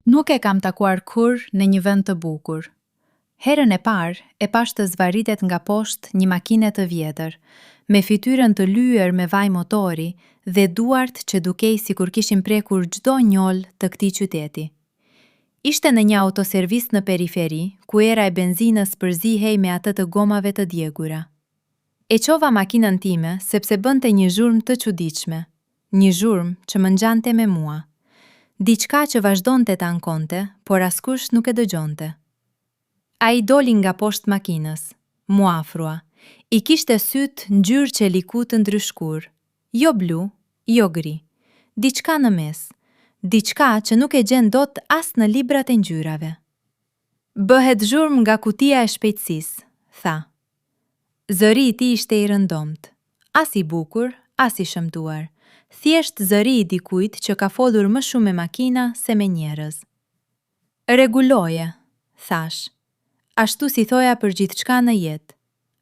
Nuk e kam takuar kur në një vend të bukur. Herën e parë e pash të zvaritet nga poshtë një makine të vjetër, me fytyrën të lyer me vaj motori dhe duart që dukej sikur kishin prekur çdo njol të këtij qyteti. Ishte në një autoservis në periferi, ku era e benzinës përzihej me atë të gomave të djegura. E qova makinën time sepse bënte një zhurmë të çuditshme, një zhurmë që më ngjante me mua. Diçka që vazhdonte të ankonte, por askush nuk e dëgjonte. Ai doli nga poshtë makinës, mu afrua. I kishte syt ngjyrë qeliku të ndryshkur, jo blu, jo gri. Diçka në mes, diçka që nuk e gjen dot as në librat e ngjyrave. Bëhet zhurmë nga kutia e shpejtësisë, tha. Zëri i tij ishte i rëndomt, as i bukur, as i shëmtuar. Thjesht zëri i dikujt që ka folur më shumë me makina se me njerëz. Rregulloje, thash. Ashtu si thoja për gjithçka në jetë.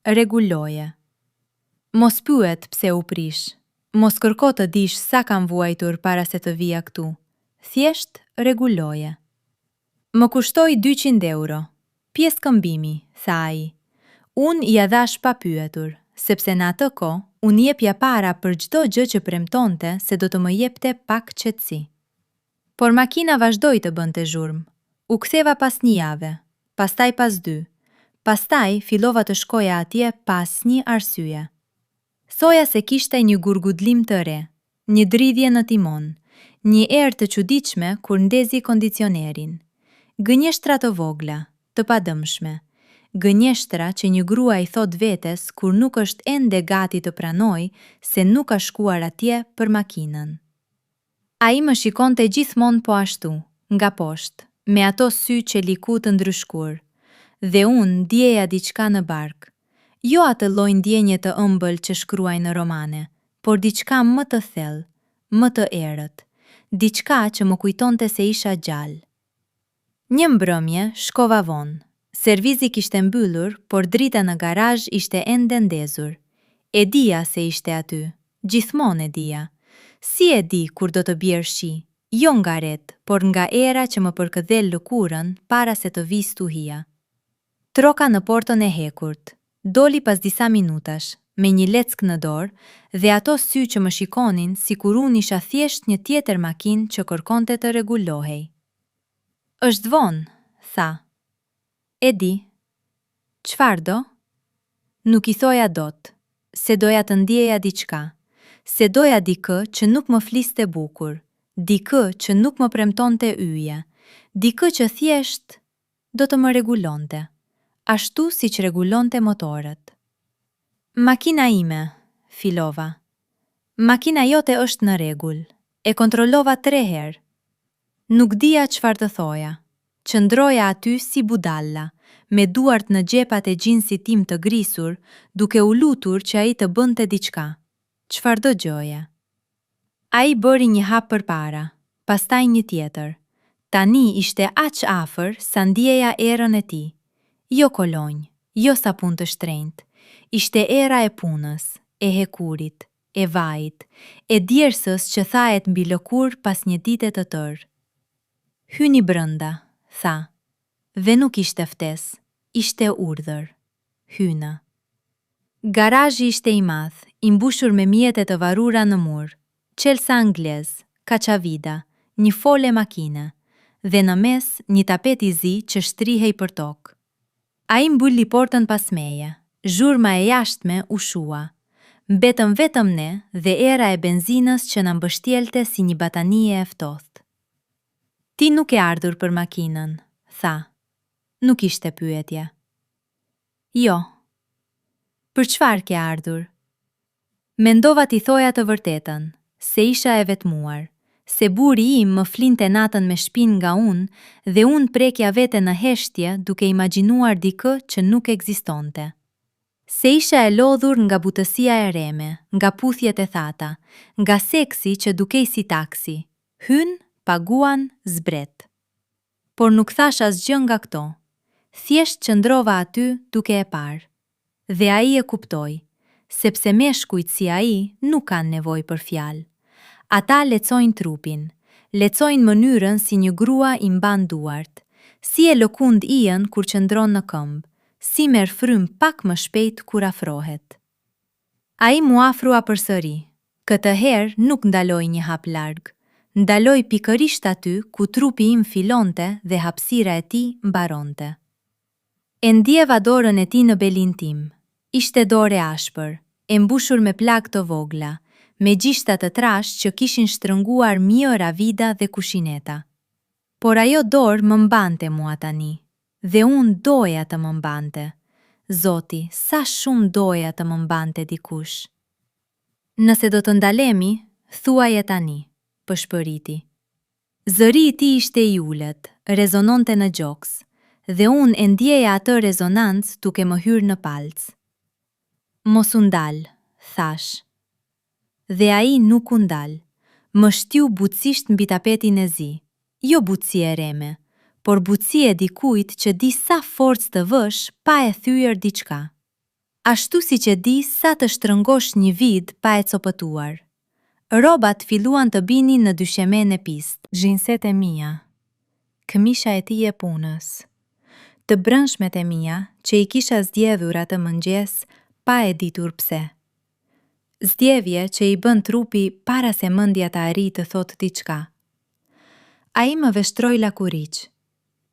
Rregulloje. Mos pyet pse u prish. Mos kërko të dish sa kam vuajtur para se të vija këtu. Thjesht rregulloje. Më kushtoi 200 euro. Pjesë këmbimi, tha ai. Unë ja dhash pa pyetur, sepse në atë kohë unë jepja para për çdo gjë që premtonte se do të më jepte pak qetësi. Por makina vazhdoi të bënte zhurmë. U ktheva pas një jave, pastaj pas 2. Pastaj fillova të shkoja atje pa asnjë arsye. Thoja se kishte një gurgudlim të re, një dridhje në timon, një erë të çuditshme kur ndezi kondicionerin. Gënjeshtra të vogla, të padëmshme. Gënjeshtra që një grua i thot vetes kur nuk është ende gati të pranoj se nuk ka shkuar atje për makinën. Ai më shikonte gjithmonë po ashtu, nga poshtë, me ato sy qeliku të ndryshkur, dhe unë ndjeja diçka në bark. Jo atë lloj ndjenje të ëmbël që shkruaj në romane, por diçka më të thellë, më të errët, diçka që më kujtonte se isha gjallë. Një mbrëmje shkova vonë. Servizi kishte mbyllur, por drita në garazh ishte ende ndezur. E dija se ishte aty, gjithmonë e dija. Si e di kur do të bjerë shi, jo nga ret, por nga era që më përkëdhel lëkurën para se të vis tuhia. Troka në portën e hekurt, doli pas disa minutash, me një leck në dorë dhe ato sy që më shikonin sikur unë isha thjesht një tjetër makinë që kërkonte të rregullohej. Është vonë, tha. E di. Çfarë do? Nuk i thoja dot, se doja të ndjeja diçka, se doja dikë që nuk më fliste bukur, dikë që nuk më premtonte yje, dikë që thjesht do të më rregullonte, ashtu siç rregullonte motorët. Makina ime, filova. Makina jote është në rregull. E kontrollova 3 herë. Nuk dija çfarë të thoja. Qëndroja aty si budalla, me duart në gjepat e gjinsit tim të grisur, duke u lutur që ai të bënte diçka. Çfarë do gjoje? Ai bëri një hap përpara, pastaj një tjetër. Tani ishte aq afër sa ndjeja erën e tij. Jo kolonj, jo sapun të shtrenjtë. Ishte era e punës, e hekurit, e vajit, e djersës që thahet mbi lëkur pas një dite të tërë. Hyni brënda, tha. Dhe nuk ishte ftesë, ishte urdhër. Hyna. Garazhi ishte i madh, i mbushur me mjete të varura në mur, çelsa anglez, kaçavida, një fole makine, dhe në mes një tapet i zi që shtrihej për tokë. Ai mbulli portën pas meje, zhurma e jashtme u shua. Mbetëm vetëm ne dhe era e benzinës që na mbështjelte si një batanie e ftohtë. Ti nuk e ardhur për makinën, tha. Nuk ishte pyetje. Jo. Për çfarë ke ardhur? Mendova t'i thoja të vërtetën, se isha e vetmuar, se buri im më flinte natën me shpinë nga unë dhe unë prekja vete në heshtje duke imagjinuar dikë që nuk ekzistonte. Se isha e lodhur nga butësia e reme, nga puthjet e thata, nga seksi që dukej si taksi, hyn, paguan, zbret. Por nuk thash asgjë nga këto. Thjesht qëndrova aty duke e parë. Dhe ai e kuptoi, sepse meshkujt si ai nuk kanë nevojë për fjalë. Ata lecojnë trupin, lecojnë mënyrën si një grua i mban duart, si e lëkund iën kur qëndron në këmbë, si merr frym pak më shpejt kur afrohet. Ai mu afrua përsëri. Këtë herë nuk ndaloj një hap larg, ndaloj pikërisht aty ku trupi im filonte dhe hapësira e tij mbaronte. E ndjeva dorën e tij në belin tim. Ishte dorë e ashpër, e mbushur me plagë të vogla, me gjishta të trashë që kishin shtrënguar mijëra vida dhe kushineta. Por ajo dorë më mbante mua tani, dhe unë doja të më mbante. Zoti, sa shumë doja të më mbante dikush. Nëse do të ndalemi, thuaje tani, pëshpëriti. Zëri i tij ishte i ulët, rezononte në gjoks, dhe unë e ndjeja atë rezonancë duke më hyrë në palc. Mos u ndal, thash. Dhe ai nuk u ndal, më shtyu butësisht mbi tapetin e zi, jo butësi e reme, por butësi e dikujt që di sa forcë të vësh pa e thyer diçka. Ashtu si që di sa të shtrëngosh një vid pa e copëtuar. Robat filluan të binin në dyshemen e pist, zhinset e mia, këmisha e tij e punës, të brëndshmet e mia që i kisha zgjedhur atë mëngjes pa e ditur pse. Zdjevje që i bën trupi para se mendja të arrijë të thotë diçka. Ai më veshtroi lakuriq,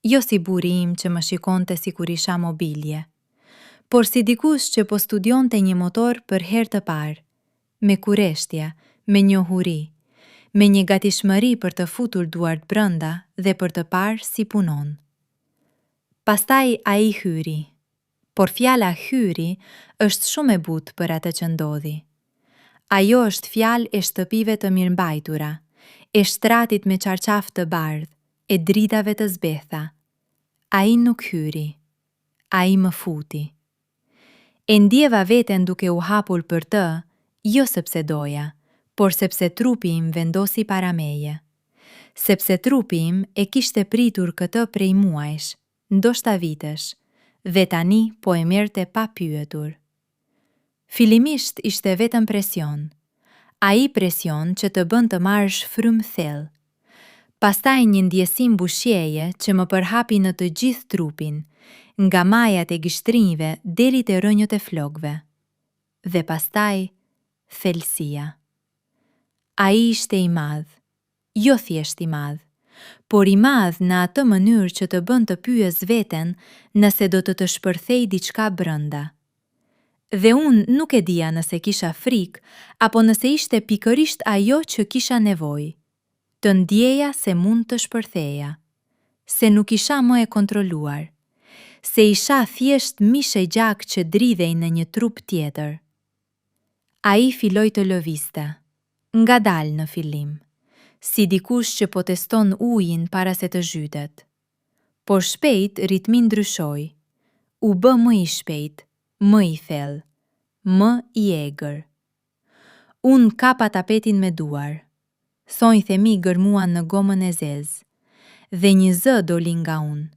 jo si buri im që më shikonte sikur isha mobilje, por si dikush që po studionte një motor për herë të parë, me kureshtje, me njohuri, me një gatishmëri për të futur duart brenda dhe për të parë si punon. Pastaj ai hyri, por fjala hyri është shumë e butë për atë që ndodhi. Ajo është fjalë e shtëpive të mirëmbajtura, e shtratit me qarqaf të bardh, e dritave të zbetha. Ai nuk hyri, ai më futi. E ndjeva veten duke u hapur për të, jo sepse doja, por sepse trupi im vendosi para meje. Sepse trupi im e kishte pritur këtë prej muajsh, ndoshta vitesh, dhe tani po e merrte pa pyetur. Fillimisht ishte vetëm presion. Ai presion që të bën të marrësh frym thellë. Pastaj një ndjesim bushjeje që më përhapi në të gjithë trupin, nga majat e gishtrinjve deri te rënjët e flokëve. Dhe pastaj, thelësia. Ai ishte i madh, jo thjesht i madh, por i madh në atë mënyrë që të bën të pyes veten nëse do të shpërthej diçka brenda. Dhe unë nuk e dija nëse kisha frikë, apo nëse ishte pikërisht ajo që kisha nevojë. Të ndjeja se mund të shpërtheja, se nuk isha më e kontrolluar, se isha thjesht mish e gjak që dridhej në një trup tjetër. Ai filloi të lëvizte, ngadalë në fillim, si dikush që po teston ujin para se të zhytet. Por shpejt ritmi ndryshoi, u bë më i shpejt, më i thellë, më i egër. Unë kapa tapetin me duar, thonjë themi gërmuan në gomën e zezë, dhe një zë doli nga unë,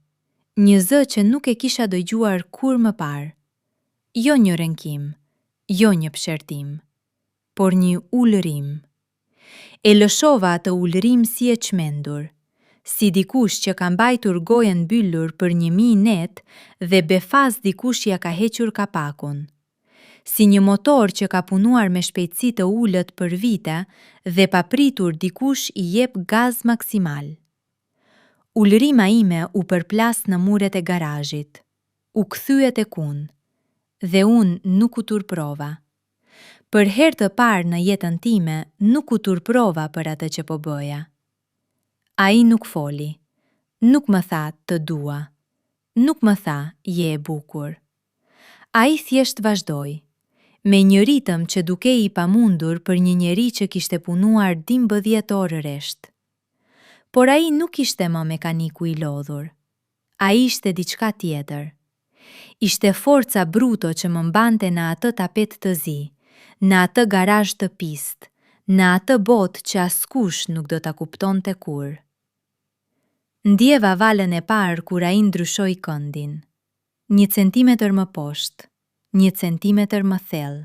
një zë që nuk e kisha dëgjuar kur më parë. Jo një rënkim, jo një pshertim, por një ulërim. E lëshova atë ulërim si e çmendur, si dikush që ka mbajtur gojën mbyllur për 1000 net dhe befas dikush ja ka hequr kapakun. Si një motor që ka punuar me shpejtësi të ulët për vite dhe pa pritur dikush i jep gaz maksimal. Ulërima ime u përplas në muret e garazhit, u kthye tek unë, dhe unë nuk u turprova. Për herë të parë në jetën time nuk u turprova për atë që po bëja. Ai nuk foli, nuk më tha të dua, nuk më tha je e bukur. Ai thjesht vazhdoi, me një ritëm që dukej i pamundur për një njeri që kishte punuar 12 orë rresht. Por ai nuk ishte më mekaniku i lodhur. Ai ishte diçka tjetër. Ishte forca bruto që më mbante në atë tapet të zi, në atë garazh të pist, në atë botë që askush nuk do ta kuptonte kur. Ndjeva valën e parë kur ai ndryshoi këndin. 1 centimetër më poshtë, 1 centimetër më thellë.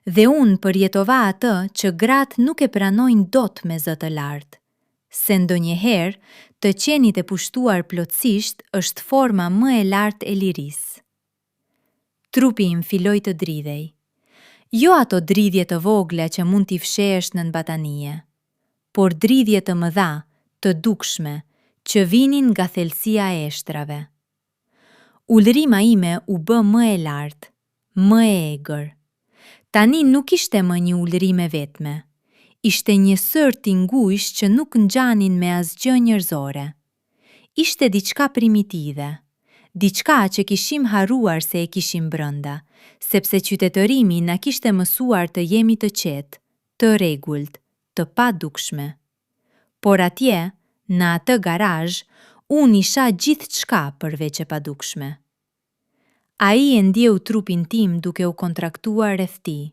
Dhe unë përjetova atë që gratë nuk e pranojnë dot me zë të lartë, se ndonjëherë të qenit e pushtuar plotësisht është forma më e lartë e lirisë. Trupi im filloi të dridhej. Jo ato dridhje të vogla që mund t'i fshehesh nën batanie, por dridhje të mëdha, të dukshme, që vinin nga thelësia e eshtrave. Ulërima ime u bë më e lartë, më e egër. Tani nuk ishte më një ulërim e vetme, ishte një sër tingujsh që nuk ngjanin me asgjë njerëzore. Ishte diçka primitive, diçka që kishim harruar se e kishim brënda, sepse qytetërimi na kishte mësuar të jemi të qetë, të rregullt, të padukshme. Por atje, në atë garazh, unë isha gjithçka përveç e padukshme. Ai e ndjeu trupin tim duke u kontraktuar rreth tij.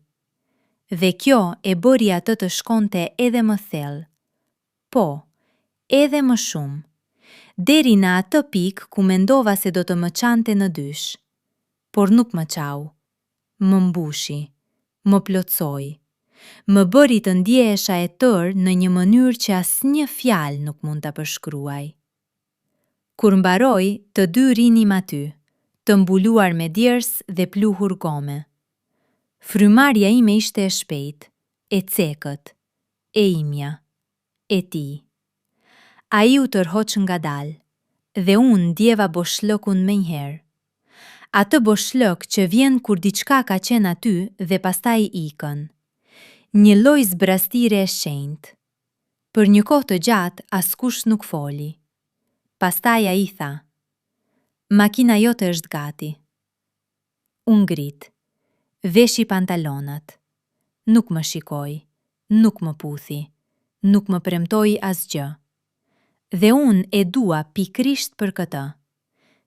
Dhe kjo e bëri atë të shkonte edhe më thellë. Po, edhe më shumë. Deri në atë pikë ku mendova se do të më çante në dysh. Por nuk më qau. Më mbushi, më plotsoi. Më bëri të ndjehesha e tërë në një mënyrë që asnjë fjalë nuk mund ta përshkruaj. Kur mbaroi, të dy rinim aty, të mbuluar me djers dhe pluhur gome. Frymarrja ime ishte e shpejtë, e cekët, e imja, e tij. Ai u tërhoq ngadalë, dhe unë ndjeva boshllëkun menjëherë. Atë boshllëk që vjen kur diçka ka qenë aty dhe pastaj ikën. Një lloj zbrastire e shenjtë. Për një kohë të gjatë askush nuk foli. Pastaj ai tha: "Makina jote është gati." Unë ngrit, veshi pantalonat. Nuk më shikoi, nuk më puthi, nuk më premtoi asgjë. Dhe unë e dua pikrisht për këtë,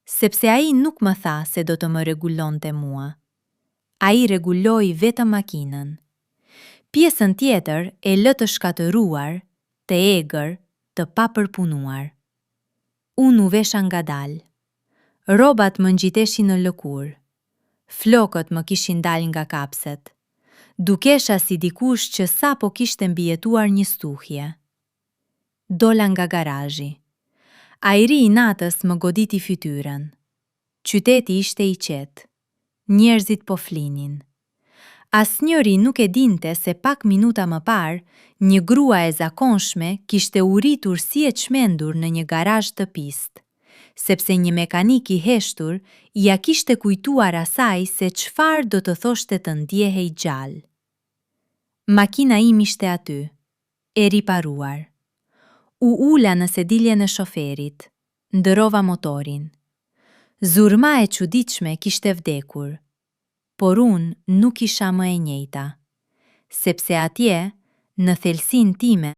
sepse ai nuk më tha se do të më rregullonte mua. Ai rregulloi vetëm makinën. Pjesën tjetër e lë të shkatëruar, të egër, të papërpunuar. Unë u vesha ngadalë. Rrobat më ngjiteshin në lëkurë. Flokët më kishin dalë nga kapset. Dukesha si dikush që sapo kishte mbijetuar një stuhje. Dola nga garazhi. Ajri i natës më goditi fytyrën. Qyteti ishte i qetë. Njerëzit po flinin. Asnjëri nuk e dinte se pak minuta më parë, një grua e zakonshme kishte uritur si e çmendur në një garazh të pistë, sepse një mekanik i heshtur ja kishte kujtuar asaj se çfarë do të thoshte të ndjehej gjallë. Makina im ishte aty, e riparuar. U ula në sediljen e shoferit, ndërova motorin. Zurma e çuditshme kishte vdekur, por unë nuk isha më e njëjta, sepse atje, në thelsinë time,